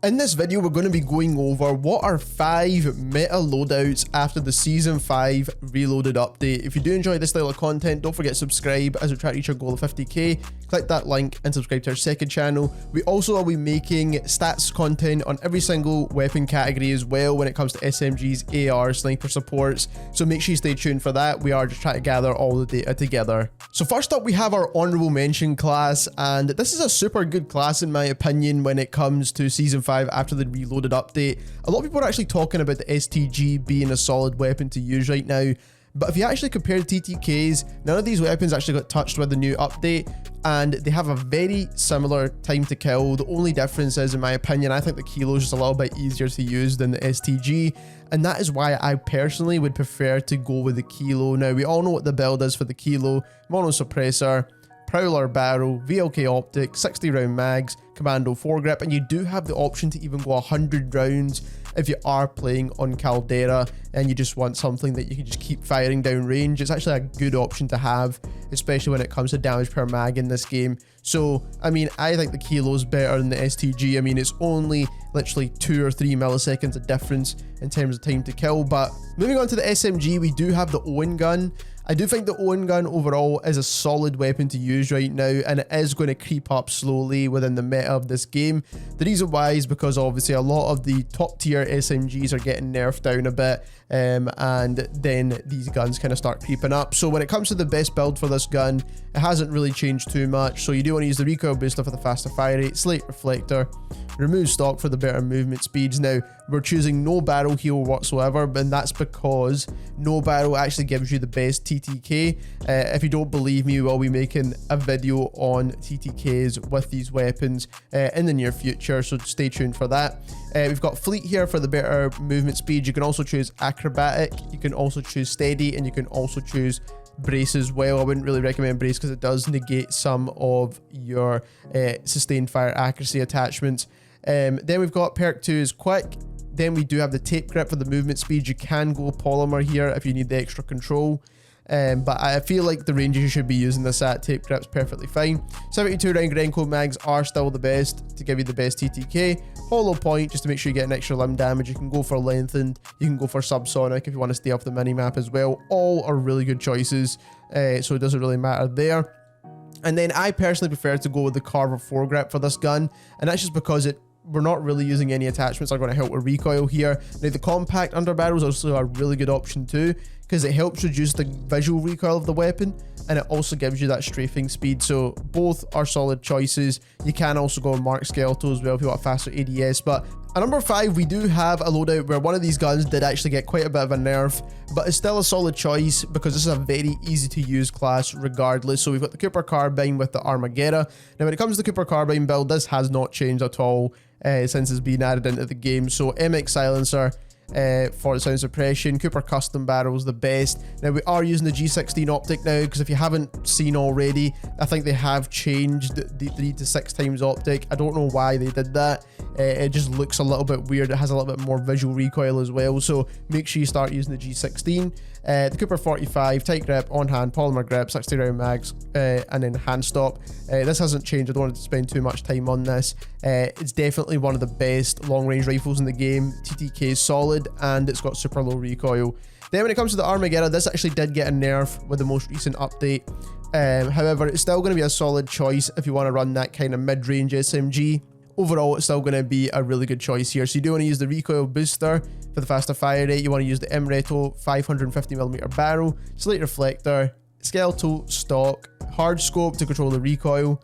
In this video, we're going to be going over what are 5 meta loadouts after the Season 5 Reloaded update. If you do enjoy this style of content, don't forget to subscribe as we try to reach our goal of 50k. Click that link and subscribe to our second channel. We also will be making stats content on every single weapon category as well when it comes to SMGs, AR, sniper supports. So make sure you stay tuned for that. We are just trying to gather all the data together. So first up, we have our honorable mention class, and this is a super good class in my opinion when it comes to Season 5 after the Reloaded update. A lot of people are actually talking about the STG being a solid weapon to use right now, but if you actually compare TTKs, none of these weapons actually got touched with the new update, and they have a very similar time to kill. The only difference is, in my opinion, I think the Kilo is just a little bit easier to use than the STG, and that is why I personally would prefer to go with the Kilo. Now, we all know what the build is for the Kilo: mono suppressor, Prowler barrel, VLK optic, 60 round mags, commando foregrip, and you do have the option to even go 100 rounds if you are playing on caldera and you just want something that you can just keep firing down range. It's actually a good option to have, especially when it comes to damage per mag in this game. So, I mean, I think the Kilo is better than the STG. I mean, it's only literally 2 or 3 milliseconds of difference in terms of time to kill. But moving on to the SMG, we do have the Owen gun. I do think the Owen gun overall is a solid weapon to use right now, and it is going to creep up slowly within the meta of this game. The reason why is because obviously a lot of the top tier SMGs are getting nerfed down a bit, and then these guns kind of start creeping up. So when it comes to the best build for this gun, it hasn't really changed too much. So you do want to use the recoil booster for the faster fire rate, slate reflector, remove stock for the better movement speeds. Now, we're choosing no barrel heal whatsoever, and that's because no barrel actually gives you the best TTK. If you don't believe me, we'll be making a video on TTKs with these weapons in the near future, so stay tuned for that. We've got fleet here for the better movement speed. You can also choose acrobatic, you can also choose steady, and you can also choose brace as well. I wouldn't really recommend brace because it does negate some of your sustained fire accuracy attachments. Then we've got perk 2 is quick. Then we do have the tape grip for the movement speed. You can go polymer here if you need the extra control. But I feel like the ranges you should be using this at, tape grip's perfectly fine. 72 round Grenco mags are still the best to give you the best TTK. Hollow point, just to make sure you get an extra limb damage. You can go for lengthened, you can go for subsonic if you want to stay off the minimap as well. All are really good choices, so it doesn't really matter there. And then I personally prefer to go with the Carver foregrip for this gun, and that's just because we're not really using any attachments that are going to help with recoil here. Now, the compact underbarrel is also a really good option too, because it helps reduce the visual recoil of the weapon, and it also gives you that strafing speed. So both are solid choices. You can also go Mark Skeletal as well if you want a faster ADS. But at number 5, we do have a loadout where one of these guns did actually get quite a bit of a nerf, but it's still a solid choice because this is a very easy to use class regardless. So we've got the Cooper Carbine with the Armageddon. Now, when it comes to the Cooper Carbine build, this has not changed at all since it's been added into the game. So MX silencer for the sound suppression, Cooper custom barrel is the best. Now, we are using the G16 optic now, because if you haven't seen already, I think they have changed the 3 to 6 times optic. I don't know why they did that. It just looks a little bit weird. It has a little bit more visual recoil as well, so make sure you start using the G16. The Cooper 45, tight grip, on hand, polymer grip, 60 round mags, and then hand stop. This hasn't changed. I don't want to spend too much time on this. It's definitely one of the best long range rifles in the game. TTK is solid, and it's got super low recoil. Then when it comes to the Armageddon, this actually did get a nerf with the most recent update. However, it's still going to be a solid choice if you want to run that kind of mid-range SMG. Overall, it's still going to be a really good choice here. So you do want to use the recoil booster for the faster fire rate. You want to use the MRETO 550mm barrel, slate reflector, skeletal stock, hard scope to control the recoil,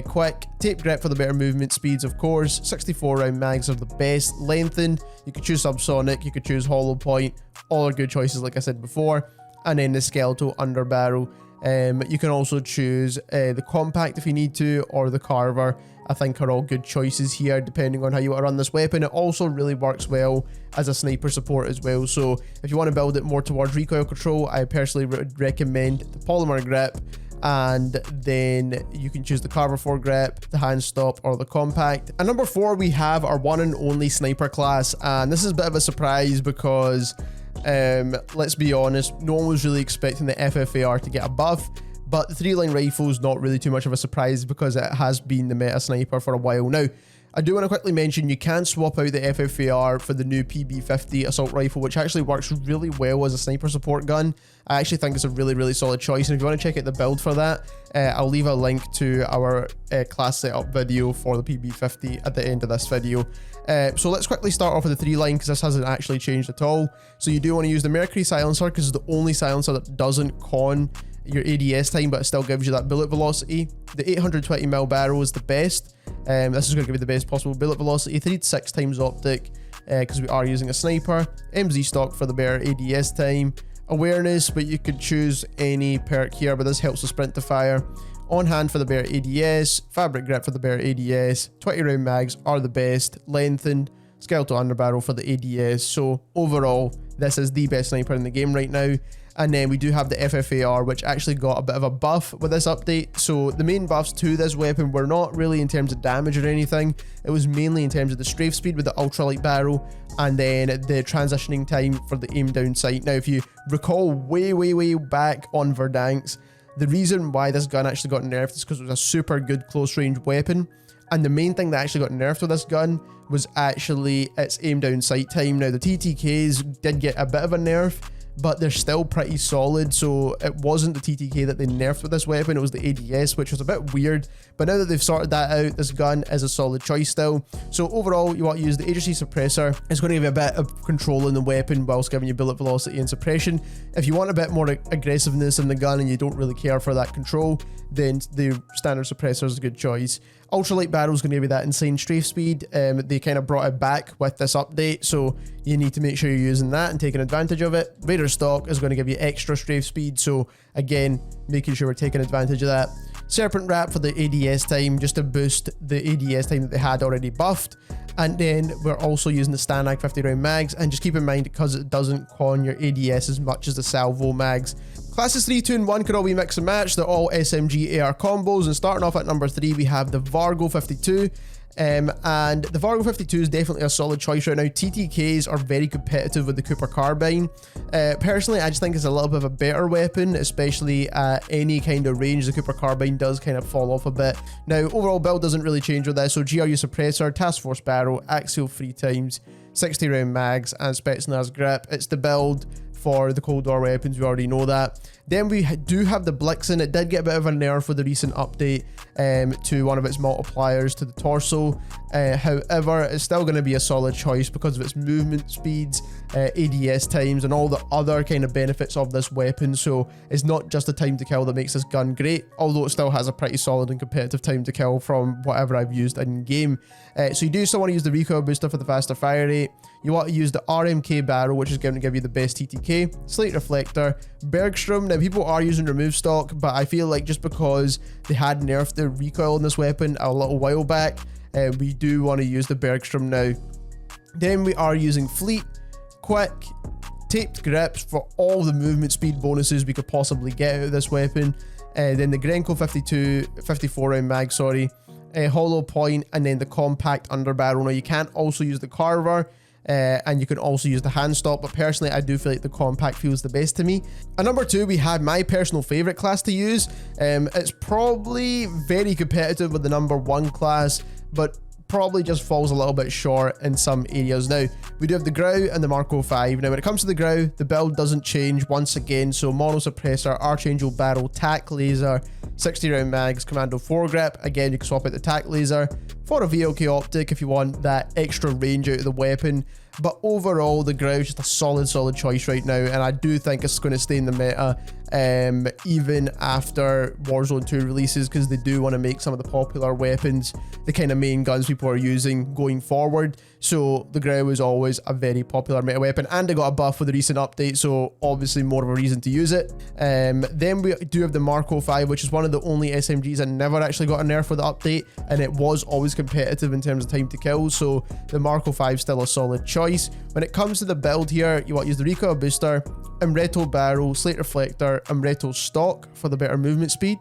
quick, tape grip for the better movement speeds, of course. 64 round mags are the best. Lengthened, you could choose subsonic, you could choose hollow point. All are good choices, like I said before. And then the skeletal underbarrel. You can also choose the compact if you need to, or the Carver. I think are all good choices here depending on how you want to run this weapon. It also really works well as a sniper support as well. So if you want to build it more towards recoil control, I personally would recommend the polymer grip, and then you can choose the Carver foregrip, the hand stop, or the compact. At number 4, we have our one and only sniper class, and this is a bit of a surprise because let's be honest, no one was really expecting the FFAR to get a buff. But the 3-line rifle is not really too much of a surprise because it has been the meta sniper for a while now. I do want to quickly mention you can swap out the FFAR for the new PB50 assault rifle, which actually works really well as a sniper support gun. I actually think it's a really solid choice, and if you want to check out the build for that, I'll leave a link to our class setup video for the PB50 at the end of this video. So let's quickly start off with the 3-line, because this hasn't actually changed at all. So you do want to use the Mercury silencer, because it's the only silencer that doesn't con your ADS time, but it still gives you that bullet velocity. The 820mm barrel is the best. This is going to give you the best possible bullet velocity, 3 to 6 times optic, because we are using a sniper. MZ stock for the better ADS time. Awareness, but you could choose any perk here, but this helps with sprint to fire. On hand for the better ADS, fabric grip for the better ADS, 20 round mags are the best, lengthened, skeletal underbarrel for the ADS. So overall, this is the best sniper in the game right now. And then we do have the FFAR, which actually got a bit of a buff with this update. So the main buffs to this weapon were not really in terms of damage or anything. It was mainly in terms of the strafe speed with the ultralight barrel, and then the transitioning time for the aim down sight. Now, if you recall way back on Verdansk, the reason why this gun actually got nerfed is because it was a super good close range weapon. And the main thing that actually got nerfed with this gun was actually its aim down sight time. Now, the TTKs did get a bit of a nerf, but they're still pretty solid. So it wasn't the TTK that they nerfed with this weapon, it was the ADS, which was a bit weird. But now that they've sorted that out, this gun is a solid choice still. So overall, you want to use the agency suppressor. It's going to give you a bit of control in the weapon whilst giving you bullet velocity and suppression. If you want a bit more aggressiveness in the gun and you don't really care for that control, then the standard suppressor is a good choice. Ultralight barrel is going to give you that insane strafe speed. They kind of brought it back with this update, so you need to make sure you're using that and taking advantage of it. Raider stock is going to give you extra strafe speed, so again, making sure we're taking advantage of that. Serpent wrap for the ADS time, just to boost the ADS time that they had already buffed. And then we're also using the Stanag 50 round mags, and just keep in mind, because it doesn't con your ADS as much as the salvo mags. Classes 3, 2, and 1 could all be mix and match. They're all SMG AR combos, and starting off at number 3, we have the Vargo 52. And the Vargo 52 is definitely a solid choice right now. TTKs are very competitive with the Cooper carbine. Personally, I just think it's a little bit of a better weapon, especially at any kind of range. The Cooper carbine does kind of fall off a bit. Now, overall build doesn't really change with this. So GRU suppressor, task force barrel, axial 3 times, 60 round mags, and Spetsnaz grip. It's the build for the cold door weapons, we already know that. Then we do have the Blixen. It did get a bit of a nerf with the recent update to one of its multipliers to the torso. However, it's still going to be a solid choice because of its movement speeds, ADS times, and all the other kind of benefits of this weapon. So it's not just the time to kill that makes this gun great, although it still has a pretty solid and competitive time to kill from whatever I've used in game. So you do still want to use the recoil booster for the faster fire rate. You want to use the RMK barrel, which is going to give you the best TTK, slate reflector, Bergstrom. Now, people are using remove stock, but I feel like just because they had nerfed the recoil in this weapon a little while back, we do want to use the Bergstrom now. Then we are using fleet, quick, taped grips for all the movement speed bonuses we could possibly get out of this weapon. Then the Grenko 54 round mag, sorry, hollow point, and then the compact underbarrel. Now, you can't also use the Carver, and you can also use the hand stop, but personally I do feel like the compact feels the best to me. At number 2, we had my personal favorite class to use. It's probably very competitive with the number 1 class, but probably just falls a little bit short in some areas. Now, we do have the GRAU and the Marco 5. Now, when it comes to the GRAU, the build doesn't change once again. So mono suppressor, archangel barrel, tac laser, 60 round mags, commando foregrip. Again, you can swap out the tac laser for a VLK optic if you want that extra range out of the weapon. But overall, the GRAU is just a solid choice right now, and I do think it's going to stay in the meta even after Warzone 2 releases, because they do want to make some of the popular weapons the kind of main guns people are using going forward. So the GRAU is always a very popular meta weapon, and it got a buff with the recent update, so obviously more of a reason to use it. Then we do have the Marco 5, which is one of the only SMGs that never actually got a nerf with the update, and it was always competitive in terms of time to kill, so the Marco 5 is still a solid choice. When it comes to the build here, you want to use the recoil booster, Umreto barrel, slate reflector, Umreto stock for the better movement speed.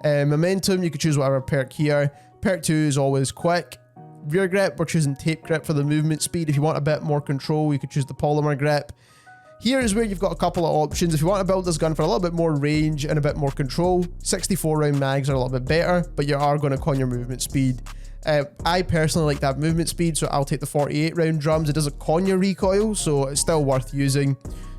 Momentum, you can choose whatever perk here. Perk 2 is always quick. Rear grip, we're choosing tape grip for the movement speed. If you want a bit more control, you could choose the polymer grip. Here is where you've got a couple of options. If you want to build this gun for a little bit more range and a bit more control, 64 round mags are a little bit better, but you are going to con your movement speed. I personally like to have movement speed, so I'll take the 48 round drums. It doesn't con your recoil, so it's still worth using.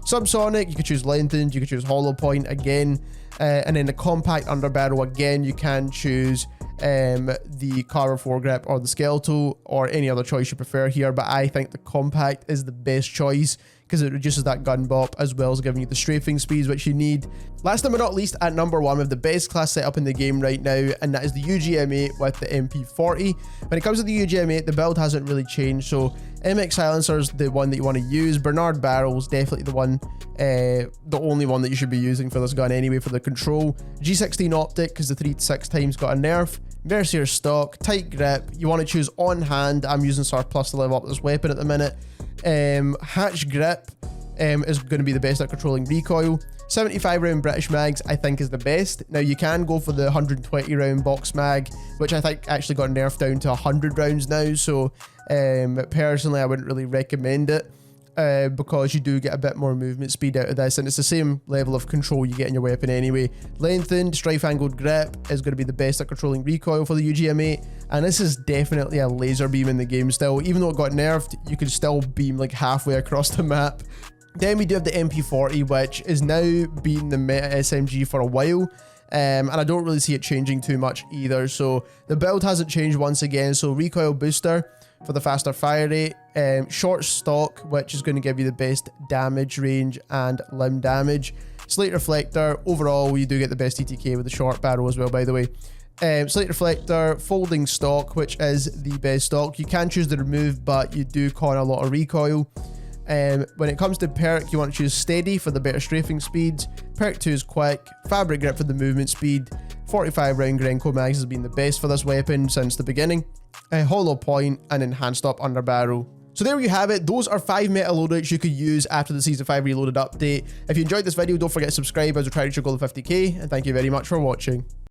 Subsonic, you could choose lengthened, you could choose hollow point again, and then the compact underbarrel again, you can choose the carver foregrip or the skeletal or any other choice you prefer here, but I think the compact is the best choice because it reduces that gun bop as well as giving you the strafing speeds which you need. Last but not least, at number 1, we have the best class setup in the game right now, and that is the UGM8 with the MP40. When it comes to the UGM8, the build hasn't really changed, so MX silencer is the one that you want to use. Bernard barrel is definitely the one, the only one that you should be using for this gun anyway for the control. G16 optic because the 3 to 6 times got a nerf. Mercier stock, tight grip, you want to choose on hand. I'm using surplus to level up this weapon at the minute. Hatch grip is going to be the best at controlling recoil. 75 round British mags I think is the best. Now you can go for the 120 round box mag, which I think actually got nerfed down to 100 rounds now, so personally I wouldn't really recommend it. Because you do get a bit more movement speed out of this, and it's the same level of control you get in your weapon anyway. Lengthened strife angled grip is going to be the best at controlling recoil for the UGM8, and this is definitely a laser beam in the game still. Even though it got nerfed, you can still beam like halfway across the map. Then we do have the MP40, which is now being the meta SMG for a while. And I don't really see it changing too much either, so the build hasn't changed once again. So recoil booster for the faster fire rate, short stock, which is going to give you the best damage range and limb damage. Slate reflector, overall you do get the best TTK with the short barrel as well, by the way. Slate reflector, folding stock, which is the best stock. You can choose to remove, but you do con a lot of recoil. When it comes to perk, you want to choose steady for the better strafing speeds. Perk 2 is quick, fabric grip for the movement speed. 45 round Grenco mags has been the best for this weapon since the beginning. Hollow point and enhanced up underbarrel. So there you have it. Those are 5 meta loadouts you could use after the Season 5 Reloaded update. If you enjoyed this video, don't forget to subscribe as we try to reach your goal of 50k, and thank you very much for watching.